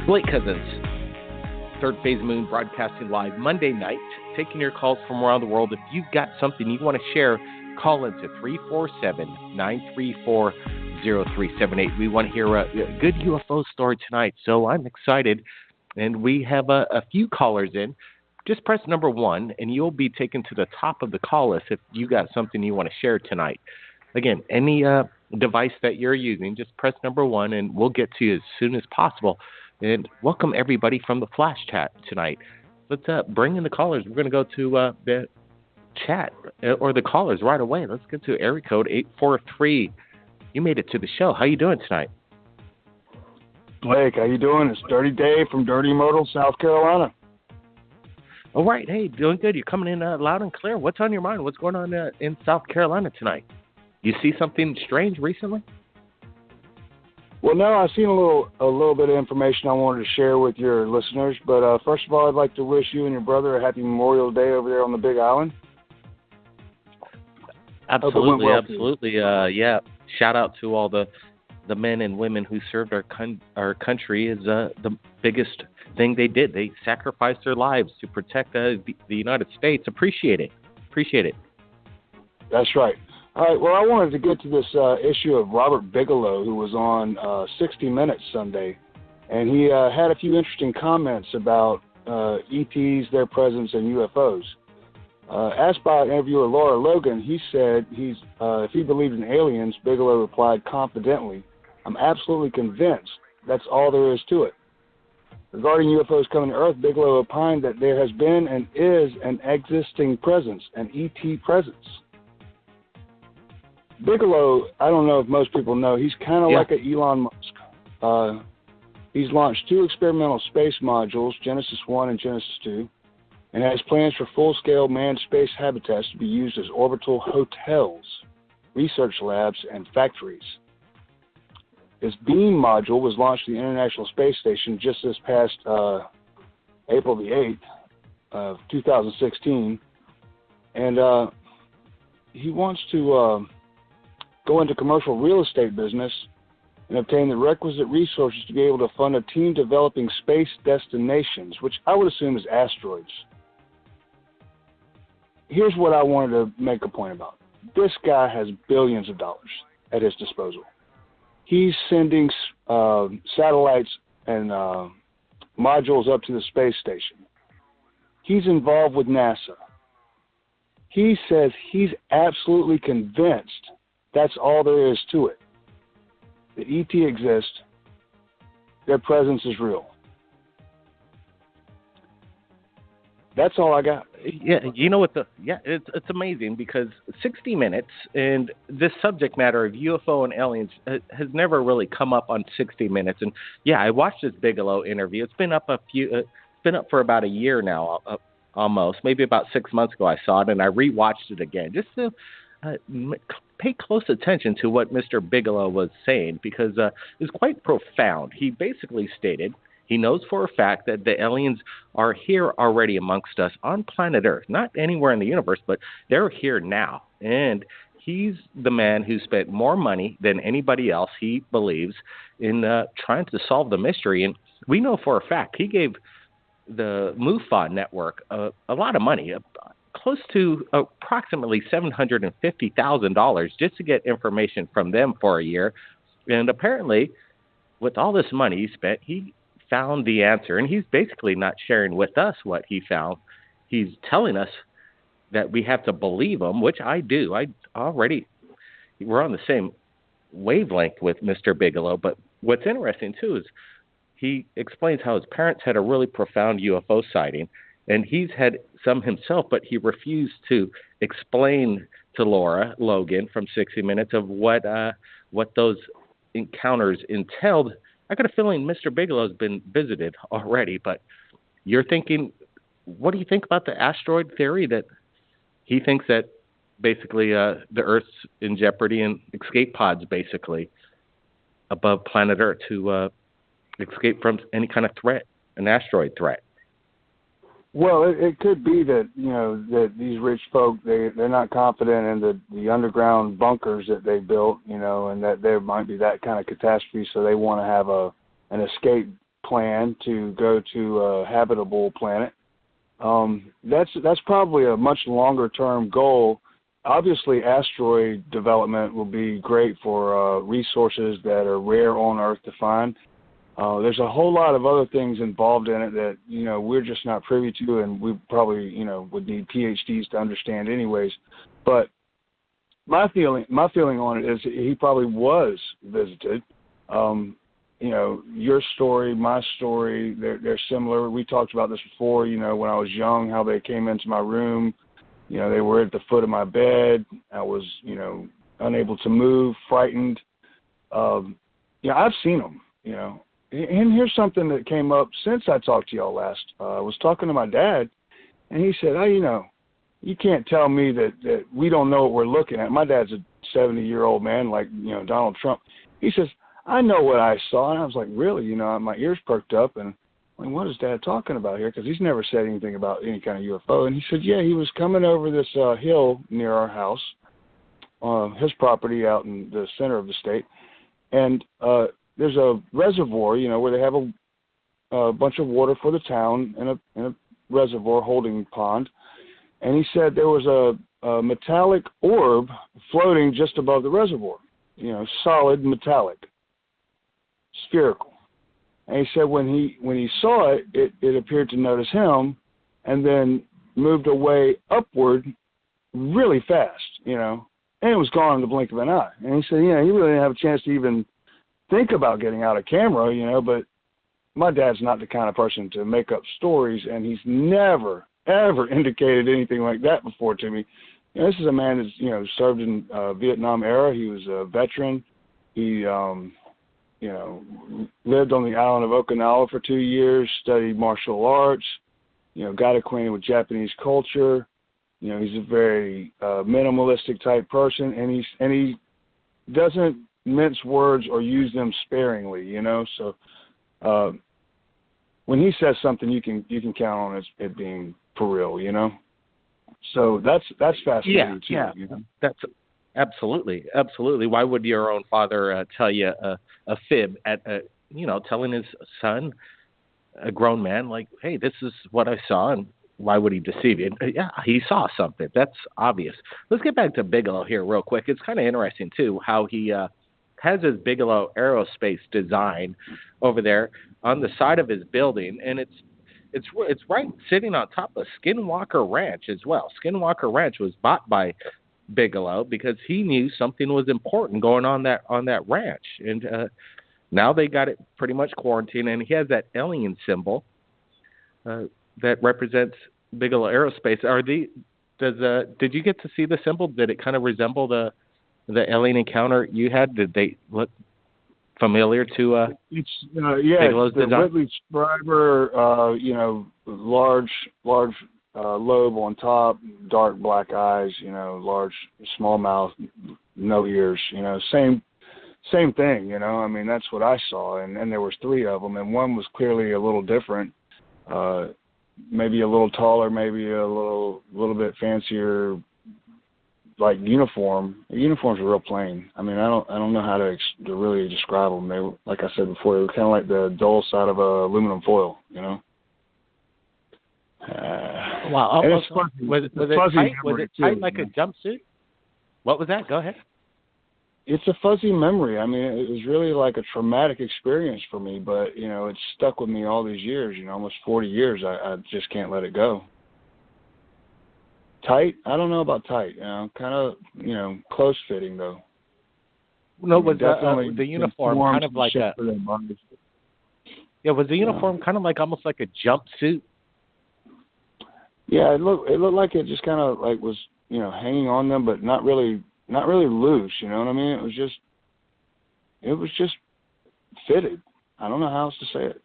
Blake Cousins, Third Phase Moon, broadcasting live Monday night, taking your calls from around the world. If you've got something you want to share, call into 347-934-0378. We want to hear a good UFO story tonight, so I'm excited. And we have a few callers in. Just press number 1, and you'll be taken to the top of the call list if you got something you want to share tonight. Again, any device that you're using, just press number 1, and we'll get to you as soon as possible. And welcome everybody from the Flash Chat tonight. Let's bring in the callers. We're going to go to the chat or the callers right away. Let's get to area code 843. You made it to the show. How you doing tonight? Blake, how you doing? It's Dirty Dave from Dirty Myrtle, South Carolina. All right. Hey, doing good. You're coming in loud and clear. What's on your mind? What's going on in South Carolina tonight? You see something strange recently? Well, no, I've seen a little bit of information I wanted to share with your listeners. But first of all, I'd like to wish you and your brother a happy Memorial Day over there on the Big Island. Absolutely, absolutely. Yeah. Shout out to all the men and women who served our country. Is the biggest thing they did. They sacrificed their lives to protect the United States. Appreciate it. That's right. All right, well, I wanted to get to this issue of Robert Bigelow, who was on 60 Minutes Sunday, and he had a few interesting comments about ETs, their presence, and UFOs. Asked by interviewer Laura Logan, he said if he believed in aliens, Bigelow replied confidently, "I'm absolutely convinced that's all there is to it." Regarding UFOs coming to Earth, Bigelow opined that there has been and is an existing presence, an ET presence. Bigelow, I don't know if most people know, he's kind of like an Elon Musk. He's launched 2 experimental space modules, Genesis 1 and Genesis 2, and has plans for full-scale manned space habitats to be used as orbital hotels, research labs, and factories. His Beam module was launched to the International Space Station just this past April the 8th of 2016, and he wants to go into commercial real estate business and obtain the requisite resources to be able to fund a team developing space destinations, which I would assume is asteroids. Here's what I wanted to make a point about. This guy has billions of dollars at his disposal. He's sending satellites and modules up to the space station. He's involved with NASA. He says he's absolutely convinced that's all there is to it. The ET exists. Their presence is real. That's all I got. Yeah, you know what? It's amazing because 60 Minutes and this subject matter of UFO and aliens has never really come up on 60 Minutes. And yeah, I watched this Bigelow interview. It's been up for about a year now, almost. Maybe about 6 months ago I saw it, and I rewatched it again just to pay close attention to what Mr. Bigelow was saying because it was quite profound. He basically stated he knows for a fact that the aliens are here already amongst us on planet Earth, not anywhere in the universe, but they're here now. And he's the man who spent more money than anybody else, he believes, in trying to solve the mystery. And we know for a fact he gave the MUFON network a lot of money, close to approximately $750,000 just to get information from them for a year. And apparently, with all this money he spent, he found the answer. And he's basically not sharing with us what he found. He's telling us that we have to believe him, which I do. We're on the same wavelength with Mr. Bigelow. But what's interesting, too, is he explains how his parents had a really profound UFO sighting. And he's had some himself, but he refused to explain to Laura Logan from 60 Minutes of what those encounters entailed. I got a feeling Mr. Bigelow's been visited already, but you're thinking, what do you think about the asteroid theory that he thinks that basically the Earth's in jeopardy and escape pods basically above planet Earth to escape from any kind of threat, an asteroid threat? Well, it could be that, that these rich folk, they're not confident in the underground bunkers that they built, and that there might be that kind of catastrophe, so they want to have an escape plan to go to a habitable planet. That's probably a much longer term goal. Obviously, asteroid development will be great for resources that are rare on Earth to find. There's a whole lot of other things involved in it that, we're just not privy to, and we probably, would need PhDs to understand anyways. But my feeling on it is he probably was visited. Your story, my story, they're similar. We talked about this before, when I was young, how they came into my room. They were at the foot of my bed. I was, unable to move, frightened. I've seen them, And here's something that came up since I talked to y'all last. I was talking to my dad, and he said, you can't tell me that we don't know what we're looking at. My dad's a 70-year-old man like, Donald Trump. He says, I know what I saw. And I was like, really? My ears perked up, and what is Dad talking about here? Because he's never said anything about any kind of UFO. And he said, yeah, he was coming over this hill near our house, his property out in the center of the state. And there's a reservoir, where they have a bunch of water for the town in a reservoir holding pond. And he said there was a metallic orb floating just above the reservoir, solid metallic, spherical. And he said when he saw it, it appeared to notice him and then moved away upward really fast, and it was gone in the blink of an eye. And he said, he really didn't have a chance to even think about getting out a camera, but my dad's not the kind of person to make up stories, and he's never, ever indicated anything like that before to me. This is a man that's, served in Vietnam era. He was a veteran. He, lived on the island of Okinawa for 2 years, studied martial arts, got acquainted with Japanese culture. He's a very minimalistic type person, and he doesn't mince words or use them sparingly, So when he says something, you can count on it being for real, So that's fascinating too. Yeah, that's absolutely. Why would your own father tell you a fib at telling his son, a grown man, like, hey, this is what I saw, and why would he deceive you? Yeah, he saw something. That's obvious. Let's get back to Bigelow here real quick. It's kind of interesting too how he has his Bigelow Aerospace design over there on the side of his building, and it's right sitting on top of Skinwalker Ranch as well. Skinwalker Ranch was bought by Bigelow because he knew something was important going on that ranch, and now they got it pretty much quarantined. And he has that alien symbol that represents Bigelow Aerospace. Did you get to see the symbol? Did it kind of resemble the alien encounter you had? Did they look familiar to Bigelow's the design? Whitley Strieber, large lobe on top, dark black eyes, large, small mouth, no ears, same thing, that's what I saw. And there was 3 of them, and one was clearly a little different, maybe a little taller, maybe a little bit fancier, like uniform. The uniforms were real plain. I don't know how to really describe them. They were, like I said before, they were kind of like the dull side of aluminum foil, Wow, almost. Was it tight? Was it tight too, like a jumpsuit? What was that? Go ahead. It's a fuzzy memory. It was really like a traumatic experience for me, but, it's stuck with me all these years, almost 40 years. I just can't let it go. Tight? I don't know about tight. Kind of, close fitting though. No, was the uniform kind of like a? Yeah, was the uniform kind of like almost like a jumpsuit? Yeah, it looked like it just kind of like was, hanging on them, but not really loose. You know what I mean? It was just fitted. I don't know how else to say it.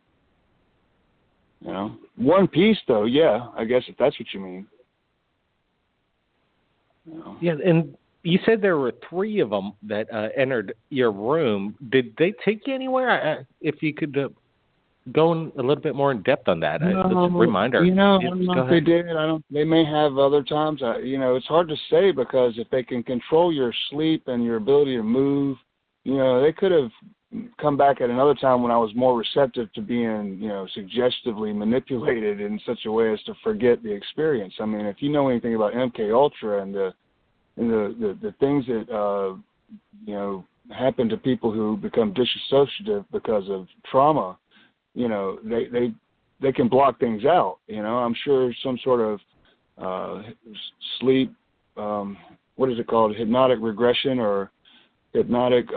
One piece though. Yeah, I guess if that's what you mean. Yeah, and you said there were 3 of them that entered your room. Did they take you anywhere? If you could go in a little bit more in depth on that. Just a reminder. I don't know if they did. They may have other times. It's hard to say because if they can control your sleep and your ability to move, they could have, come back at another time when I was more receptive to being, suggestively manipulated in such a way as to forget the experience. I mean, if you know anything about MK Ultra and the things that happen to people who become disassociative because of trauma, they can block things out. I'm sure some sort of sleep, what is it called, hypnotic regression or hypnotic,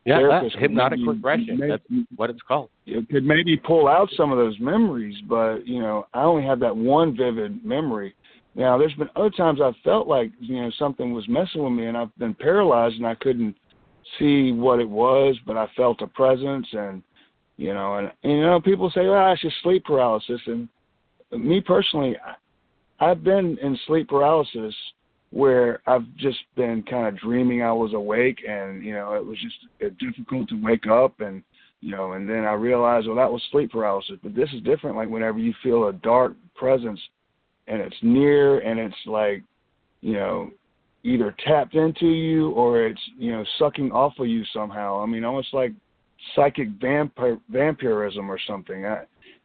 hypnotic regression. That's what it's called. It could maybe pull out some of those memories, but, I only have that one vivid memory. Now, there's been other times I've felt like, something was messing with me and I've been paralyzed and I couldn't see what it was, but I felt a presence and people say, well, it's just sleep paralysis. And me personally, I've been in sleep paralysis where I've just been kind of dreaming I was awake and, it was just difficult to wake up and, and then I realized, well, that was sleep paralysis. But this is different, like whenever you feel a dark presence and it's near and it's like, either tapped into you or it's, sucking off of you somehow. I mean, almost like psychic vampirism or something.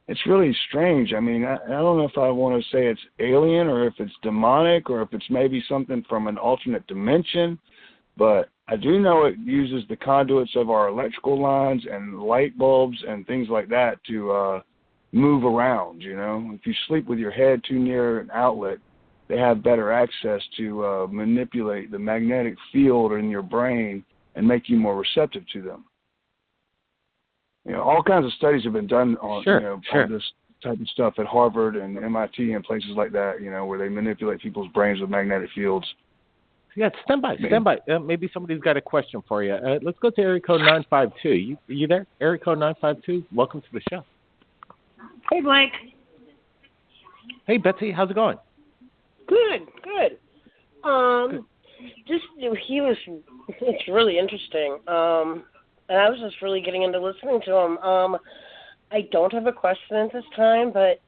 It's really strange. I mean, I don't know if I want to say it's alien or if it's demonic or if it's maybe something from an alternate dimension, but I do know it uses the conduits of our electrical lines and light bulbs and things like that to move around, If you sleep with your head too near an outlet, they have better access to manipulate the magnetic field in your brain and make you more receptive to them. All kinds of studies have been done on, on this type of stuff at Harvard and MIT and places like that, where they manipulate people's brains with magnetic fields. Yeah, stand by. Maybe somebody's got a question for you. Let's go to area code 952. You there? Area code 952, welcome to the show. Hey, Blake. Hey, Betsy, how's it going? Good. It's really interesting. And I was just really getting into listening to him. I don't have a question at this time, but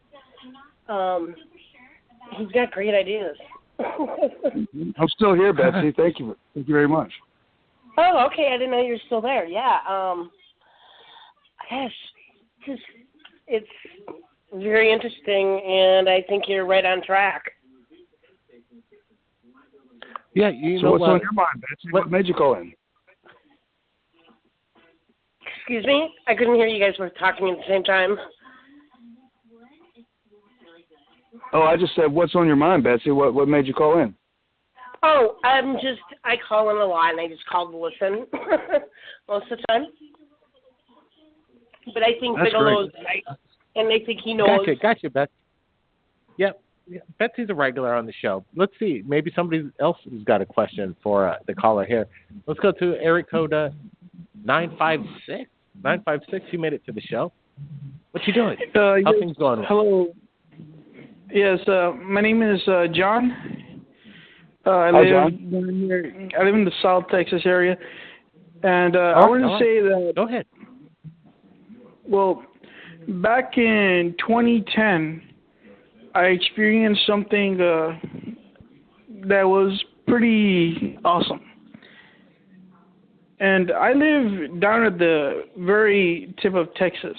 he's got great ideas. I'm still here, Betsy. Thank you very much. Oh, okay. I didn't know you were still there. Yeah. Gosh, it's very interesting, and I think you're right on track. Yeah, so what's on your mind, Betsy? What made you call in? Excuse me? I couldn't hear you guys were talking at the same time. Oh, I just said, what's on your mind, Betsy? What made you call in? Oh, I call in a lot, and I just called to listen most of the time. But I think Bigelow's right, and I think he knows. Gotcha, Betsy. Yep. Yeah, Betsy's a regular on the show. Let's see. Maybe somebody else has got a question for the caller here. Let's go to area code 956. 956, you made it to the show. What you doing? How things going? Hello. Yes, my name is John. Hi, John. I live in the South Texas area. And I wanted to say that... Go ahead. Well, back in 2010, I experienced something that was pretty awesome. And I live down at the very tip of Texas.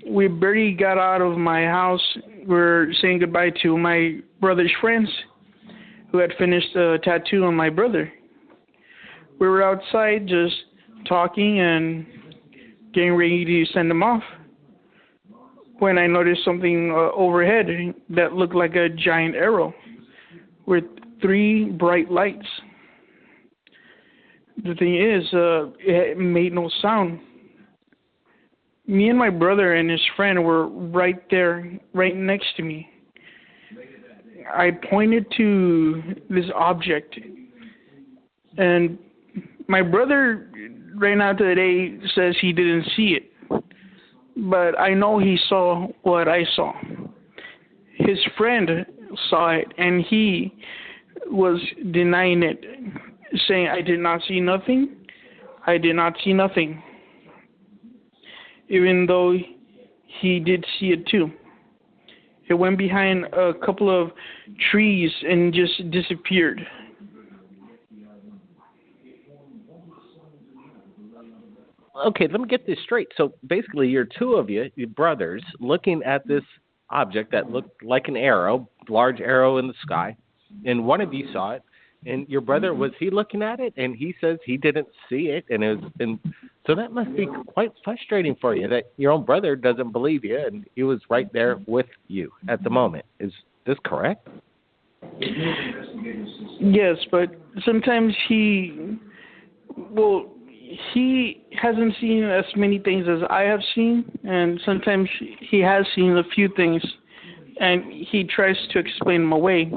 We barely got out of my house. We're saying goodbye to my brother's friends who had finished a tattoo on my brother. We were outside just talking and getting ready to send them off when I noticed something overhead that looked like a giant arrow with 3 bright lights. The thing is, it made no sound. Me and my brother and his friend were right there, right next to me. I pointed to this object, and my brother right now today says he didn't see it, but I know he saw what I saw. His friend saw it, and he was denying it, saying, I did not see nothing. I did not see nothing. Even though he did see it too. It went behind a couple of trees and just disappeared. okay, let me get this straight. So basically, you're two of you, your brothers, looking at this object that looked like an arrow, large arrow in the sky, and one of you saw it, and your brother, was he looking at it? And he says he didn't see it, and so that must be quite frustrating for you that your own brother doesn't believe you, and he was right there with you at the moment. Is this correct? Yes, but sometimes he hasn't seen as many things as I have seen, and sometimes he has seen a few things, and he tries to explain them away.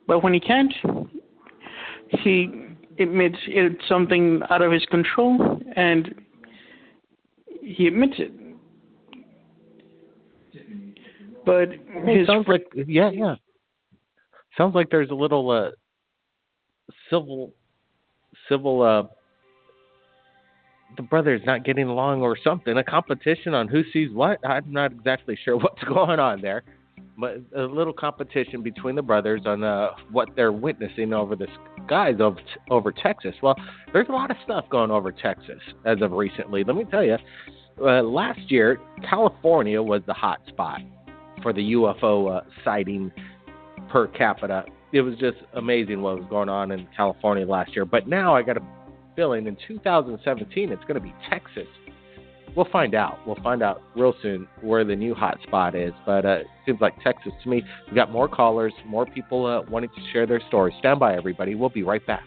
But when he can't, he admits it's something out of his control, and he admits it. But sounds like sounds like there's a little civil the brothers not getting along or something, a competition on who sees what. I'm not exactly sure what's going on there, but a little competition between the brothers on what they're witnessing over the skies over Texas. Well, there's a lot of stuff going over Texas as of recently. Let me tell you, last year, California was the hot spot for the UFO sighting per capita. It was just amazing what was going on in California last year. But now I got a feeling in 2017 it's going to be Texas. We'll find out. We'll find out real soon where the new hot spot is. But it seems like Texas to me. We got more callers, more people wanting to share their stories. Stand by, everybody. We'll be right back.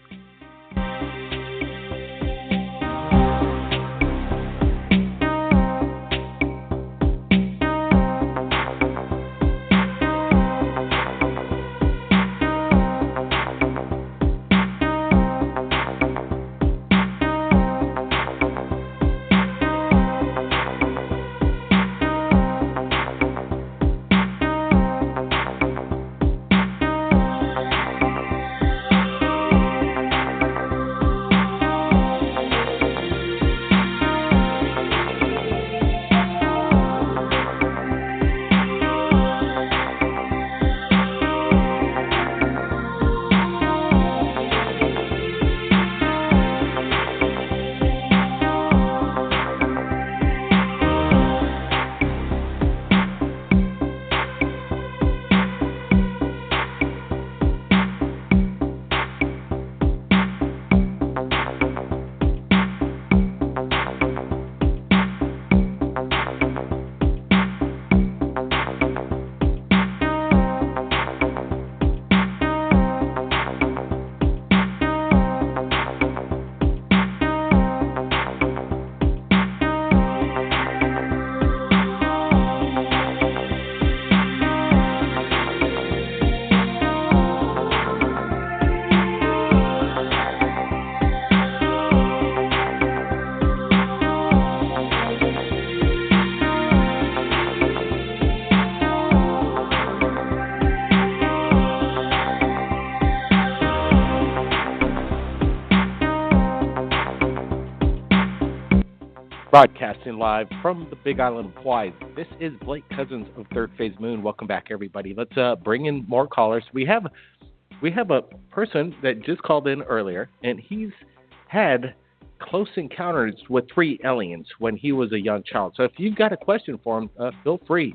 Broadcasting live from the Big Island of Hawaii. This is Blake Cousins of Third Phase Moon. Welcome back, everybody. Let's bring in more callers. We have a person that just called in earlier, and he's had close encounters with 3 aliens when he was a young child. So if you've got a question for him, feel free.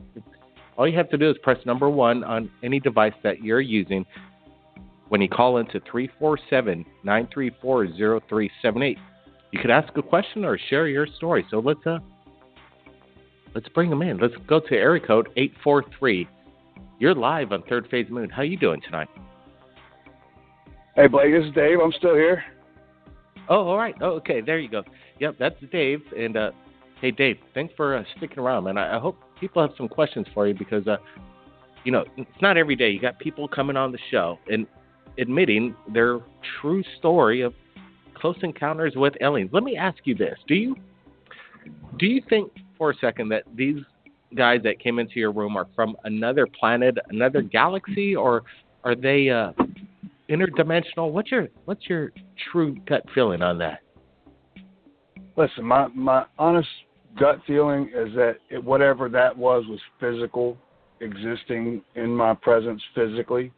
All you have to do is press number 1 on any device that you're using when you call into 347-934-0378. You could ask a question or share your story. So let's bring them in. Let's go to area code 843. You're live on Third Phase Moon. How you doing tonight? Hey, Blake, this is Dave. I'm still here. Oh, all right. Oh, okay. There you go. Yep, that's Dave. And hey, Dave, thanks for sticking around, man. I hope people have some questions for you because, it's not every day you got people coming on the show and admitting their true story of close encounters with aliens. Let me ask you this. Do you think for a second that these guys that came into your room are from another planet, another galaxy, or are they interdimensional? What's your true gut feeling on that? Listen, my honest gut feeling is that whatever that was physical, existing in my presence physically,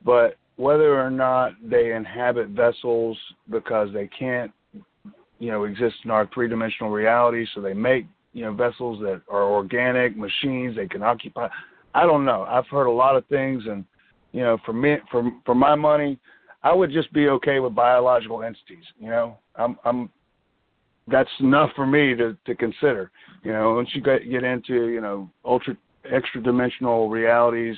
but whether or not they inhabit vessels because they can't exist in our three-dimensional reality. So they make, vessels that are organic machines they can occupy. I don't know. I've heard a lot of things, and, for me, for my money, I would just be okay with biological entities. That's enough for me to consider. Once you get into, extra dimensional realities,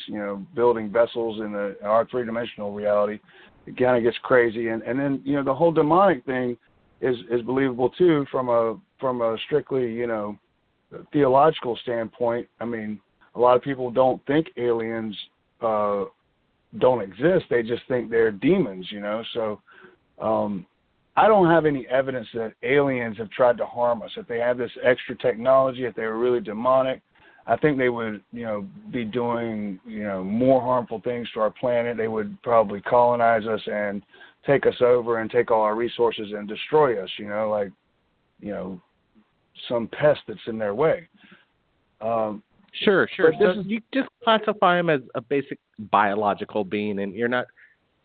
building vessels in our three-dimensional reality, it kind of gets crazy. And then, the whole demonic thing is believable too from a strictly, theological standpoint. I mean, a lot of people don't think aliens don't exist. They just think they're demons, So I don't have any evidence that aliens have tried to harm us. If they have this extra technology, if they were really demonic, I think they would, be doing, more harmful things to our planet. They would probably colonize us and take us over and take all our resources and destroy us, like, some pest that's in their way. Sure. So you just classify him as a basic biological being, and you're not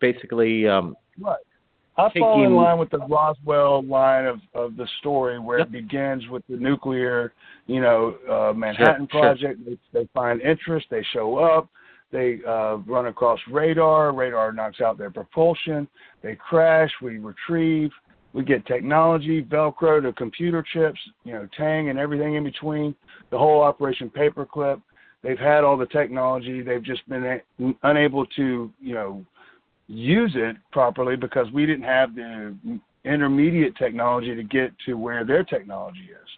basically right. I fall in line with the Roswell line of the story where it begins with the nuclear, Manhattan Project. Sure. They find interest. They show up. They run across radar. Radar knocks out their propulsion. They crash. We retrieve. We get technology, Velcro to computer chips, Tang and everything in between, the whole Operation Paperclip. They've had all the technology. They've just been unable to, use it properly because we didn't have the intermediate technology to get to where their technology is.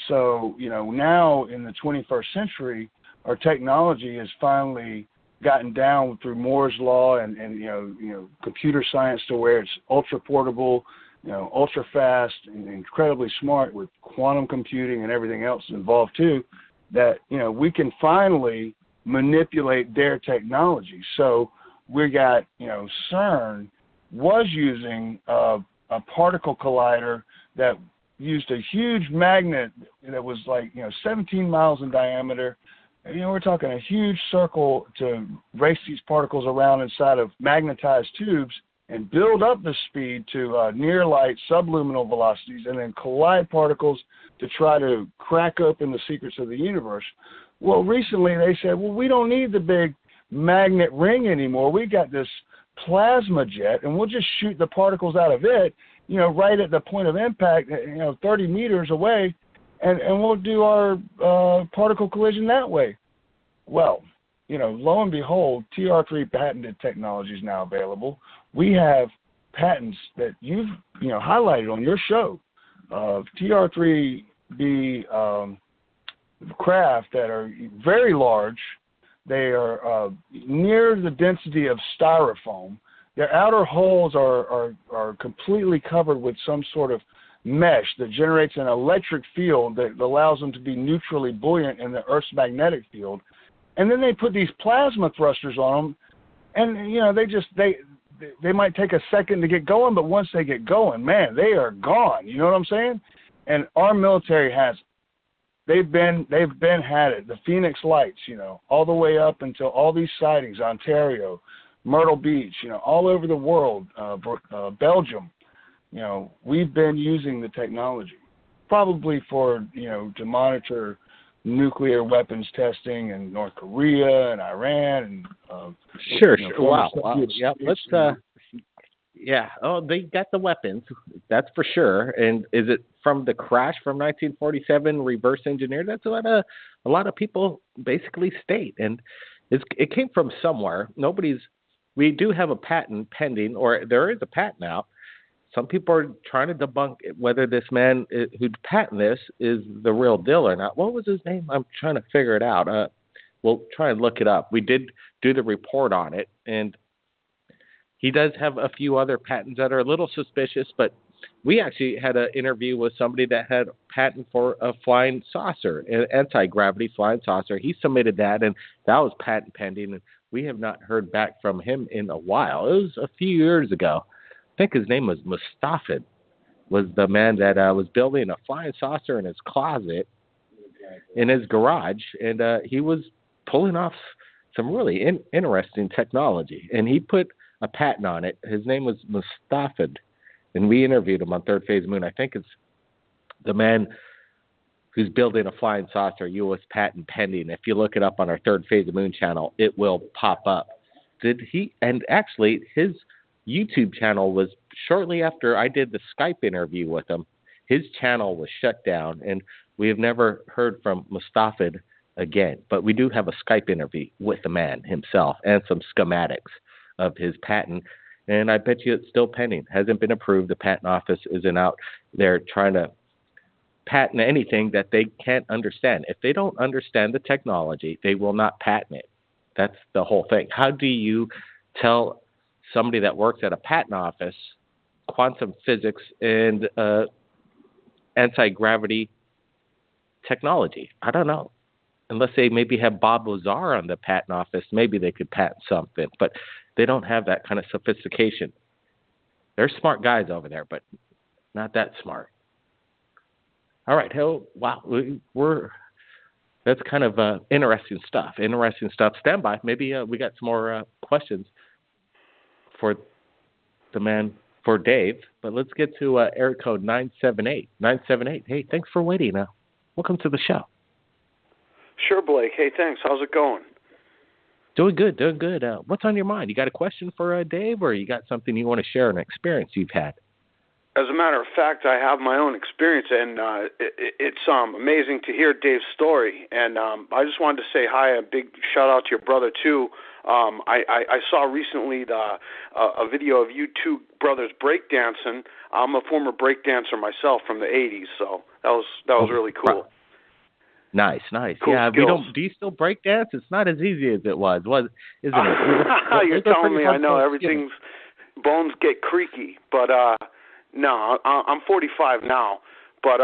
So, now in the 21st century, our technology has finally gotten down through Moore's law and computer science to where it's ultra portable, ultra fast and incredibly smart with quantum computing and everything else involved too, that, we can finally manipulate their technology. So we got, CERN was using a particle collider that used a huge magnet that was like, 17 miles in diameter. We're talking a huge circle to race these particles around inside of magnetized tubes and build up the speed to near light subluminal velocities and then collide particles to try to crack open the secrets of the universe. Well, recently they said, well, we don't need the big magnet ring anymore. We got this plasma jet, and we'll just shoot the particles out of it, right at the point of impact, 30 meters away, and we'll do our particle collision that way. Well, lo and behold, TR3 patented technology is now available. We have patents that you've, highlighted on your show of TR3B craft that are very large. They are near the density of styrofoam. Their outer hulls are completely covered with some sort of mesh that generates an electric field that allows them to be neutrally buoyant in the Earth's magnetic field. And then they put these plasma thrusters on them, and they might take a second to get going, but once they get going, man, they are gone. You know what I'm saying? And our military has it. They've been had it. The Phoenix Lights, all the way up until all these sightings, Ontario, Myrtle Beach, all over the world, Belgium. We've been using the technology, probably for to monitor nuclear weapons testing in North Korea and Iran and sure. Wow. Yeah. Let's Oh, they got the weapons. That's for sure. And is it from the crash from 1947, reverse engineered? That's what a lot of people basically state. And it came from somewhere. We do have a patent pending, or there is a patent out. Some people are trying to debunk whether this man who patented this is the real deal or not. What was his name? I'm trying to figure it out. We'll try and look it up. We did do the report on it, and he does have a few other patents that are a little suspicious, but we actually had an interview with somebody that had a patent for a flying saucer, an anti-gravity flying saucer. He submitted that, and that was patent pending, and we have not heard back from him in a while. It was a few years ago. I think his name was Mustafid, was the man that was building a flying saucer in his closet in his garage, and he was pulling off some really interesting technology, and he put a patent on it. His name was Mustafid, and we interviewed him on Third Phase Moon. I think it's the man who's building a flying saucer, U.S. patent pending. If you look it up on our Third Phase of Moon channel, it will pop up. And actually, his YouTube channel was shortly after I did the Skype interview with him. His channel was shut down, and we have never heard from Mustafa again. But we do have a Skype interview with the man himself and some schematics of his patent. And I bet you it's still pending. Hasn't been approved. The patent office isn't out there trying to patent anything that they can't understand. If they don't understand the technology, they will not patent it. That's the whole thing. How do you tell somebody that works at a patent office quantum physics and anti-gravity technology? I don't know. Unless they maybe have Bob Lazar on the patent office, maybe they could patent something. But they don't have that kind of sophistication. They're smart guys over there, but not that smart. All right. Wow. That's kind of interesting stuff. Stand by. Maybe we got some more questions for the man, for Dave. But let's get to area code 978. 978. Hey, thanks for waiting. Welcome to the show. Sure, Blake. Hey, thanks. How's it going? Doing good. What's on your mind? You got a question for Dave, or you got something you want to share, an experience you've had? As a matter of fact, I have my own experience, and it's amazing to hear Dave's story. And I just wanted to say hi, a big shout-out to your brother, too. I saw recently a video of you two brothers breakdancing. I'm a former breakdancer myself from the 80s, so that was really cool. Nice. Cool Yeah, skills. do you still break dance? It's not as easy as it was, isn't it? You're telling me I know everything's bones get creaky, but no, I'm 45 now. But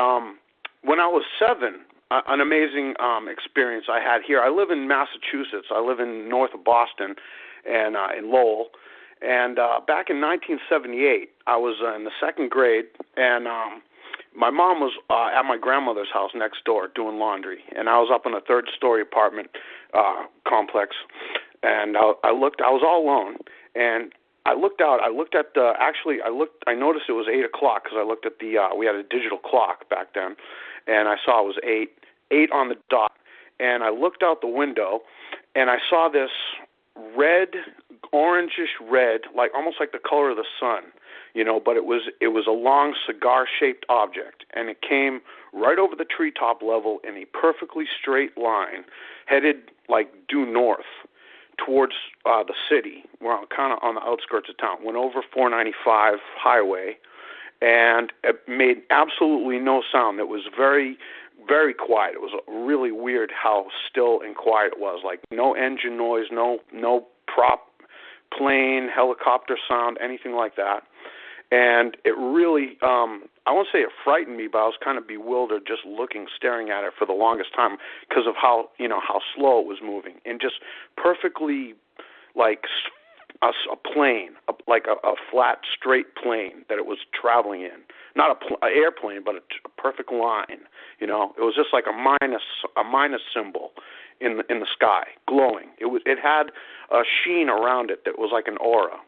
when I was 7, an amazing experience I had here. I live in Massachusetts. I live in north of Boston, and in Lowell. And back in 1978, I was in the 2nd grade, and my mom was at my grandmother's house next door doing laundry, and I was up in a 3rd-story apartment complex, and I was all alone, and I looked out. I noticed it was 8 o'clock because I looked at we had a digital clock back then, and I saw it was 8 on the dot, and I looked out the window, and I saw this orangish red, like almost like the color of the sun, but it was a long cigar-shaped object, and it came right over the treetop level in a perfectly straight line, headed like due north towards the city. We're kind of on the outskirts of town. Went over 495 highway, and it made absolutely no sound. It was very, very quiet. It was really weird how still and quiet it was. Like no engine noise, no prop plane, helicopter sound, anything like that. And it really, I won't say it frightened me, but I was kind of bewildered just staring at it for the longest time because of how slow it was moving. And just perfectly like a plane, like a flat, straight plane that it was traveling in. Not an airplane, but a perfect line. It was just like a minus symbol in the sky, glowing. It had a sheen around it that was like an aura.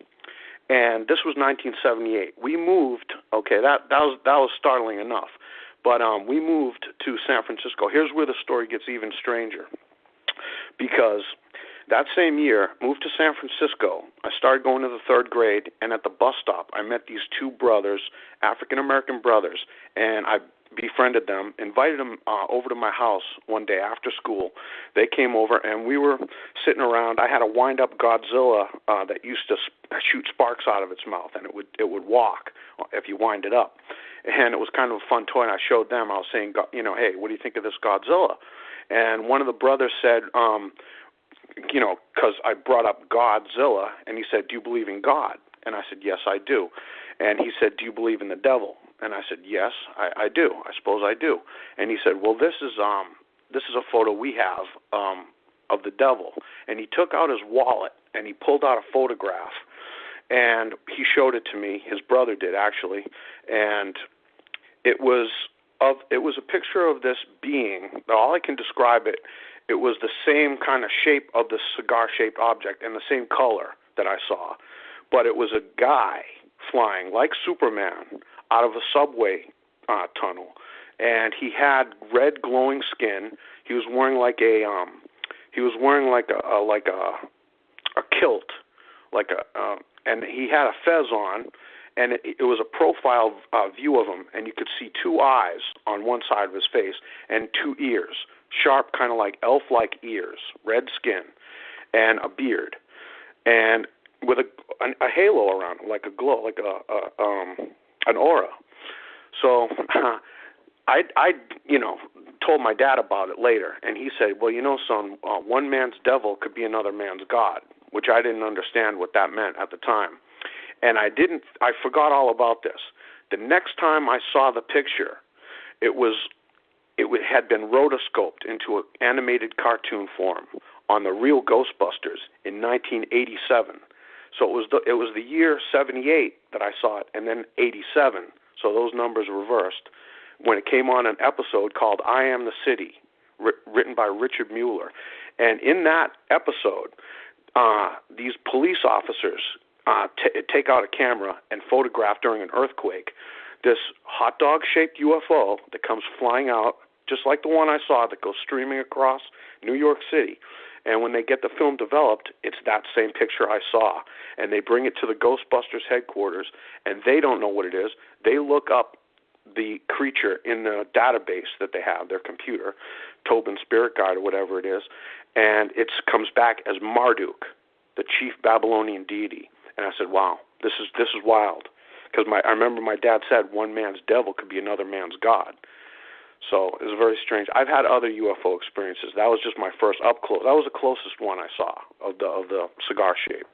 And this was 1978. We moved. Okay, that was startling enough, but we moved to San Francisco. Here's where the story gets even stranger, because that same year, moved to San Francisco. I started going to the 3rd grade, and at the bus stop, I met these 2 brothers, African-American brothers, and I befriended them, invited them over to my house one day after school. They came over, and we were sitting around. I had a wind-up Godzilla that used to shoot sparks out of its mouth, and it would walk if you wind it up. And it was kind of a fun toy, and I showed them. I was saying, hey, what do you think of this Godzilla? And one of the brothers said, because I brought up Godzilla, and he said, do you believe in God? And I said, yes, I do. And he said, do you believe in the devil? And I said, yes, I do. I suppose I do. And he said, well, this is a photo we have of the devil. And he took out his wallet, and he pulled out a photograph, and he showed it to me. His brother did, actually. And it was a picture of this being. All I can describe it, it was the same kind of shape of the cigar-shaped object and the same color that I saw. But it was a guy flying like Superman out of a subway tunnel, and he had red glowing skin. He was wearing like a kilt, and he had a fez on, and it was a profile view of him, and you could see two eyes on one side of his face and two ears, sharp, kind of like elf-like ears, red skin, and a beard, and with a halo around him, like a glow, like an aura. So I told my dad about it later, and he said, well, son, one man's devil could be another man's God, which I didn't understand what that meant at the time. And I forgot all about this. The next time I saw the picture, it had been rotoscoped into an animated cartoon form on the real Ghostbusters in 1987. So it was the year 78 that I saw it, and then 87. So those numbers reversed when it came on an episode called I Am the City, written by Richard Mueller. And in that episode, these police officers take out a camera and photograph during an earthquake this hot dog-shaped UFO that comes flying out, just like the one I saw that goes streaming across New York City. And when they get the film developed, it's that same picture I saw. And they bring it to the Ghostbusters headquarters, and they don't know what it is. They look up the creature in the database that they have, their computer, Tobin Spirit Guide or whatever it is, and it comes back as Marduk, the chief Babylonian deity. And I said, wow, this is wild. Because I remember my dad said one man's devil could be another man's God. So it was very strange. I've had other UFO experiences. That was just my first up close. That was the closest one I saw of the cigar shape.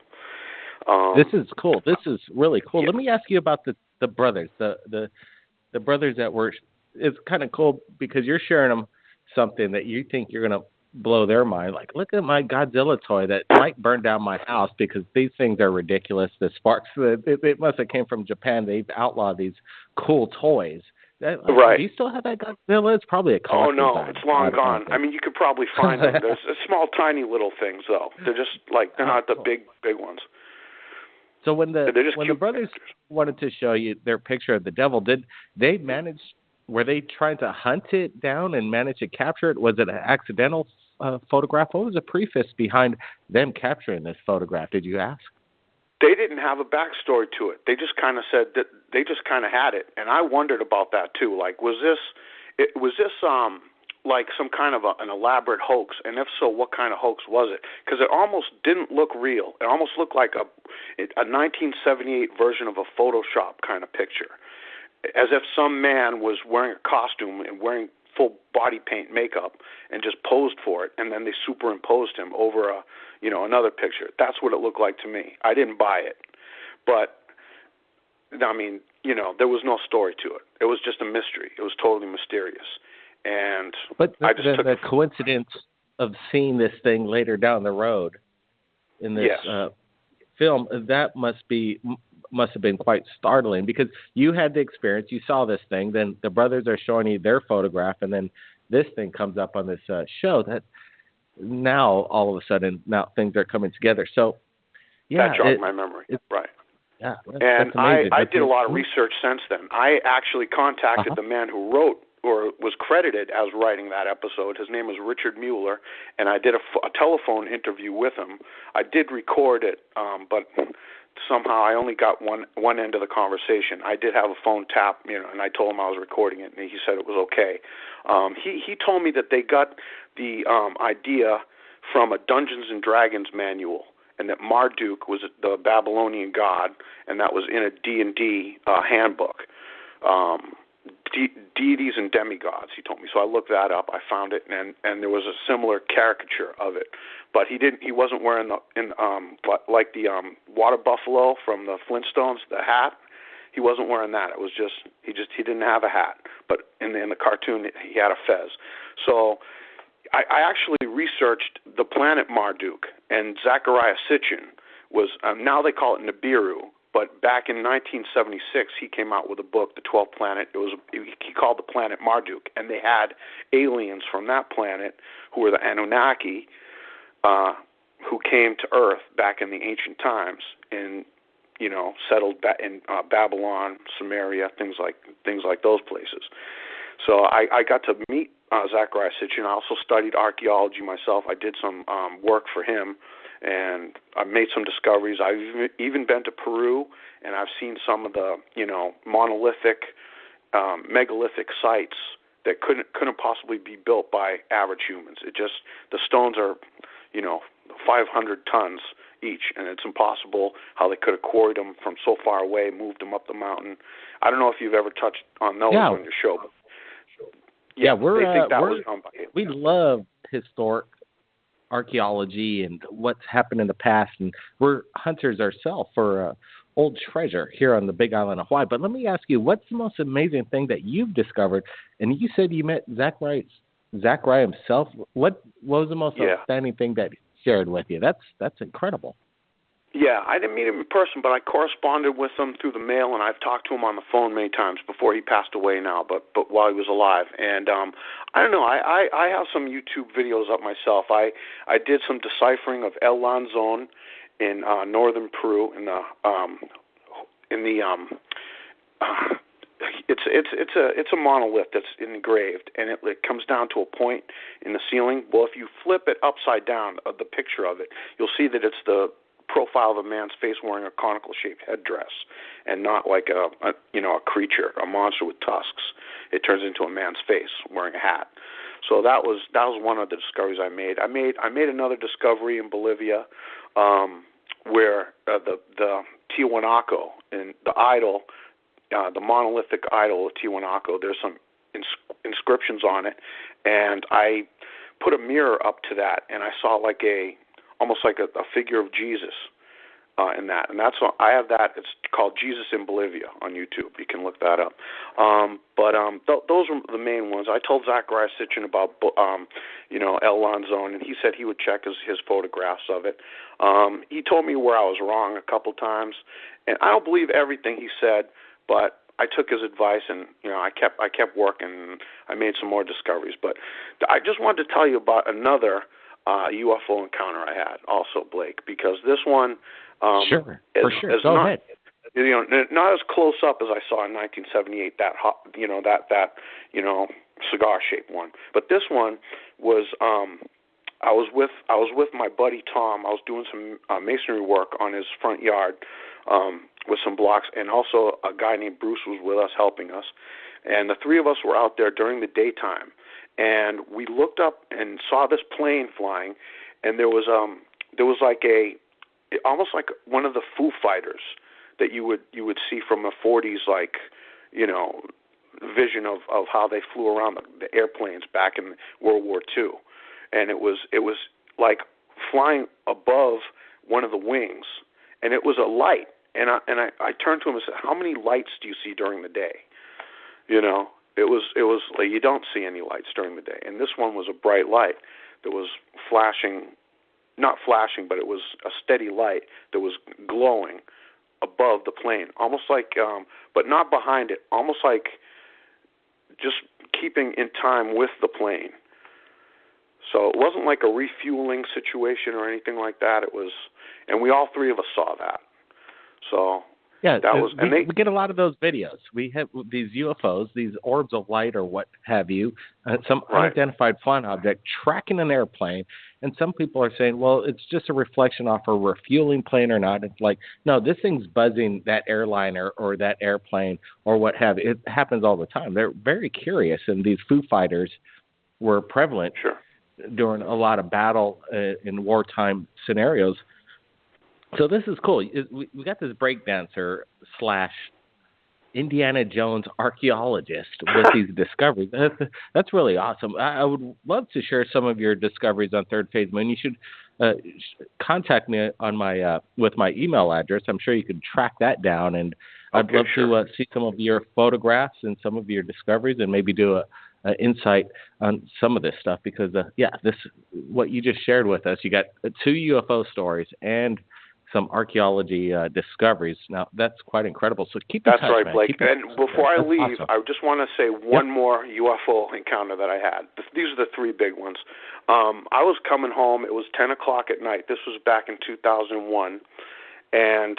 This is cool. This is really cool. Yeah. Let me ask you about the brothers. The brothers that were. It's kind of cool because you're sharing them something that you think you're gonna blow their mind. Like, look at my Godzilla toy that might burn down my house because these things are ridiculous. The sparks. It must have came from Japan. They've outlawed these cool toys. Right. Do you still have that Godzilla? It's probably a collector's Oh, no, item. it's long gone. I mean, you could probably find them. There's small, tiny little things, though. They're just they're not the big ones. So when the brothers characters wanted to show you their picture of the devil, did they manage? Were they trying to hunt it down and manage to capture it? Was it an accidental photograph? What was the preface behind them capturing this photograph? Did you ask? They didn't have a backstory to it. They just kind of said that they just kind of had it, and I wondered about that too. Like, was this like some kind of an elaborate hoax? And if so, what kind of hoax was it? Because it almost didn't look real. It almost looked like a 1978 version of a Photoshop kind of picture, as if some man was wearing a costume and wearing full body paint makeup and just posed for it, and then they superimposed him over another picture. That's what it looked like to me. I didn't buy it, but I mean, there was no story to it. It was just a mystery. It was totally mysterious, and I just took the coincidence of seeing this thing later down the road in this film, that must have been quite startling because you had the experience. You saw this thing, then the brothers are showing you their photograph, and then this thing comes up on this show. That now all of a sudden things are coming together. So that jogged my memory. Right. Yeah, and I did a lot of cool. research since then. I actually contacted the man who wrote or was credited as writing that episode. His name was Richard Mueller, and I did a telephone interview with him. I did record it, but somehow I only got one end of the conversation. I did have a phone tap, and I told him I was recording it, and he said it was okay. He told me that they got the idea from a Dungeons and Dragons manual, and that Marduk was the Babylonian god, and that was in a D&D handbook. Deities and demigods, he told me. So I looked that up. I found it, and there was a similar caricature of it. But he wasn't wearing like the water buffalo from the Flintstones, the hat. He wasn't wearing that. It was he didn't have a hat. But in the cartoon, he had a fez. So I actually researched the planet Marduk, and Zecharia Sitchin was now they call it Nibiru. But back in 1976, he came out with a book, The 12th Planet. He called the planet Marduk, and they had aliens from that planet who were the Anunnaki, who came to Earth back in the ancient times, and settled in Babylon, Samaria, things like those places. So I got to meet Zecharia Sitchin. I also studied archaeology myself. I did some work for him, and I made some discoveries. I've even been to Peru, and I've seen some of the monolithic, megalithic sites that couldn't possibly be built by average humans. The stones are 500 tons each, and it's impossible how they could have quarried them from so far away, moved them up the mountain. I don't know if you've ever touched on those on your show, but we love historic archaeology and what's happened in the past, and we're hunters ourselves for old treasure here on the Big Island of Hawaii. But let me ask you, what's the most amazing thing that you've discovered? And you said you met Zecharia himself. What was the most outstanding thing that he shared with you? That's incredible. Yeah, I didn't meet him in person, but I corresponded with him through the mail, and I've talked to him on the phone many times before he passed away now, but while he was alive. And I don't know, I have some YouTube videos up myself. I did some deciphering of El Lanzón in northern Peru, it's a monolith that's engraved, and it comes down to a point in the ceiling. Well, if you flip it upside down, the picture of it, you'll see that it's the profile of a man's face wearing a conical-shaped headdress, and not like a creature, a monster with tusks. It turns into a man's face wearing a hat. So that was one of the discoveries I made. I made another discovery in Bolivia, where the Tiwanaku and the idol, the monolithic idol of Tiwanaku, there's some inscriptions on it, and I put a mirror up to that, and I saw almost like a figure of Jesus in that, and I have that. It's called Jesus in Bolivia on YouTube. You can look that up. Those were the main ones. I told Zecharia Sitchin about El Lanzón, and he said he would check his photographs of it. He told me where I was wrong a couple times, and I don't believe everything he said, but I took his advice, and I kept working, and I made some more discoveries. But I just wanted to tell you about another UFO encounter I had also, Blake, because this one sure. Go ahead. Not as close up as I saw in 1978, that cigar-shaped one, but this one was I was with my buddy Tom. I was doing some masonry work on his front yard with some blocks, and also a guy named Bruce was with us, helping us, and the three of us were out there during the daytime. And we looked up and saw this plane flying, and there was almost like one of the Foo Fighters that you would see from a 40s vision of how they flew around the airplanes back in World War II, and it was like flying above one of the wings, and it was a light, and I turned to him and said, "How many lights do you see during the day?" It was like you don't see any lights during the day, and this one was a bright light that was not flashing, but it was a steady light that was glowing above the plane, almost like, but not behind it, almost like just keeping in time with the plane. So it wasn't like a refueling situation or anything like that. It was, and we all three of us saw that. So. Yeah, we get a lot of those videos. We have these UFOs, these orbs of light or what have you, some unidentified flying object tracking an airplane, and some people are saying, well, it's just a reflection off a refueling plane or not. It's like, no, this thing's buzzing that airliner or that airplane or what have you. It happens all the time. They're very curious, and these Foo Fighters were prevalent during a lot of battle in wartime scenarios. So this is cool. We got this breakdancer / Indiana Jones archaeologist with these discoveries. That's really awesome. I would love to share some of your discoveries on Third Phase Moon. You should contact me on my with my email address. I'm sure you could track that down, and I'd love to see some of your photographs and some of your discoveries, and maybe do a insight on some of this stuff, because this what you just shared with us. You got 2 UFO stories and some archaeology discoveries. Now, that's quite incredible. So keep in touch, right, man. Blake. And before I leave, awesome. I just want to say one more UFO encounter that I had. These are the 3 big ones. I was coming home. It was 10 o'clock at night. This was back in 2001. And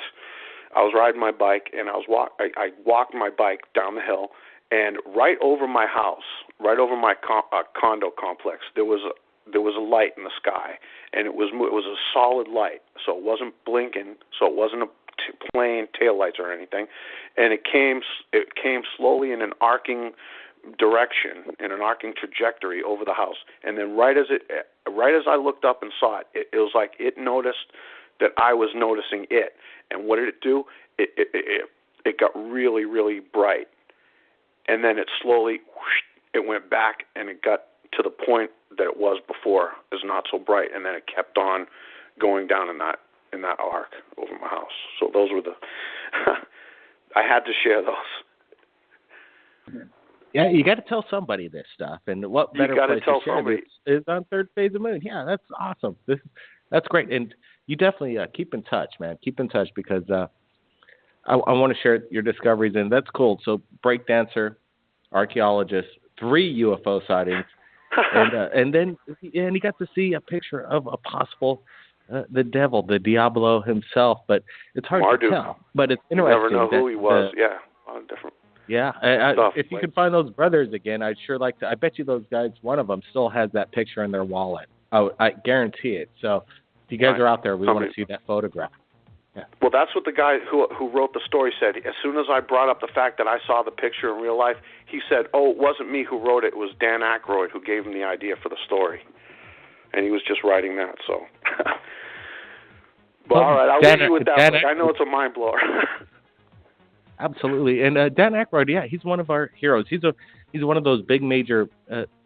I was riding my bike, and I walked my bike down the hill, and right over my house, right over my condo complex, there was a light in the sky, and it was a solid light, so it wasn't blinking, so it wasn't plain taillights or anything, and it came slowly in an arcing direction, in an arcing trajectory over the house, and then right as I looked up and saw it, it was like it noticed that I was noticing it, and what did it do? It got really, really bright, and then it slowly it went back, and it got to the point that it was before, is not so bright, and then it kept on going down in that arc over my house. So those were the I had to share those. Yeah, you got to tell somebody this stuff, and what better place to share this is on Third Phase of Moon. Yeah, that's awesome. That's great, and you definitely keep in touch, man. Keep in touch, because I want to share your discoveries, and that's cool. So, breakdancer, archaeologist, 3 UFO sightings, and then you got to see a picture of a possible the devil, the Diablo himself, but it's hard Marduk. to tell. But it's interesting. You never know who he was. Yeah, a lot of different. Yeah, if you could find those brothers again, I'd sure like to. I bet you those guys, one of them still has that picture in their wallet. I guarantee it. So if you guys are out there, we want to see that photograph. Yeah. Well, that's what the guy who wrote the story said. As soon as I brought up the fact that I saw the picture in real life, he said, "Oh, it wasn't me who wrote it. It was Dan Aykroyd who gave him the idea for the story, and he was just writing that." So, but all right, I'll leave you with that. I know it's a mind blower. Absolutely, and Dan Aykroyd, yeah, he's one of our heroes. He's one of those big major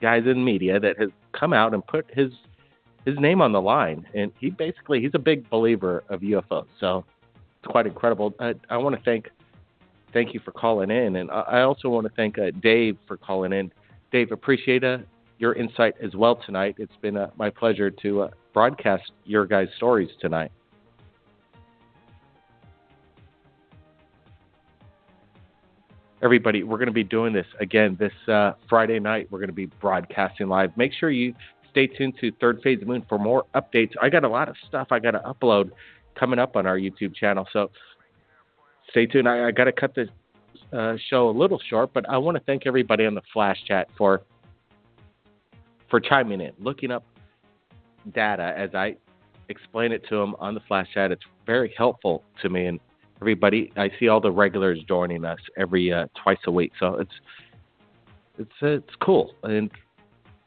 guys in media that has come out and put his name on the line, and he's a big believer of UFOs. So it's quite incredible. I want to thank you for calling in, and I also want to thank Dave for calling in. Dave, appreciate your insight as well tonight. It's been my pleasure to broadcast your guys' stories tonight. Everybody, we're going to be doing this again this Friday night. We're going to be broadcasting live. Make sure you stay tuned to Third Phase of Moon for more updates. I got a lot of stuff I got to upload coming up on our YouTube channel, so stay tuned. I got to cut this show a little short, but I want to thank everybody on the Flash Chat for chiming in, looking up data as I explain it to them on the Flash Chat. It's very helpful to me, and everybody, I see all the regulars joining us every twice a week, so it's cool, and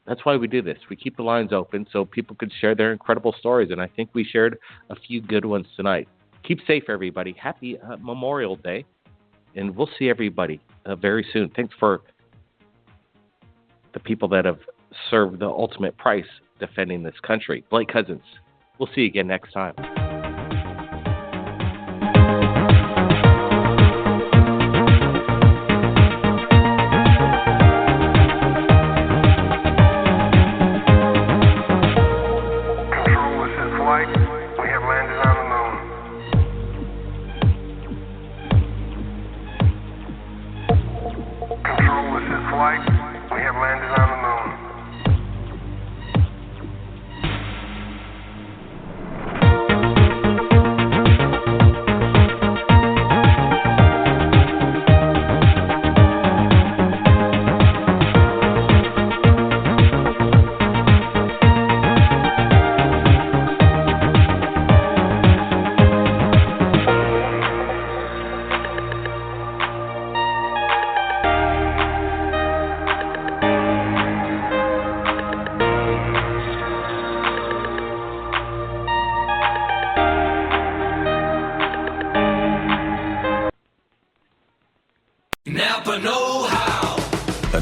that's why we do this. We keep the lines open so people could share their incredible stories, and I think we shared a few good ones tonight. Keep safe, everybody. Happy Memorial Day, and we'll see everybody very soon. Thanks for the people that have served the ultimate price defending this country. Blake Cousins. We'll see you again next time.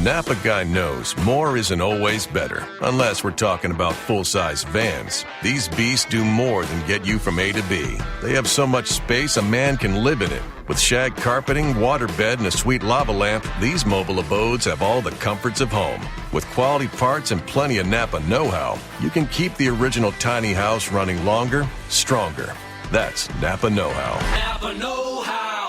Napa guy knows more isn't always better, unless we're talking about full-size vans. These beasts do more than get you from A to B. They have so much space a man can live in it. With shag carpeting, waterbed, and a sweet lava lamp, these mobile abodes have all the comforts of home. With quality parts and plenty of Napa know-how, you can keep the original tiny house running longer, stronger. That's Napa know-how. Napa know-how.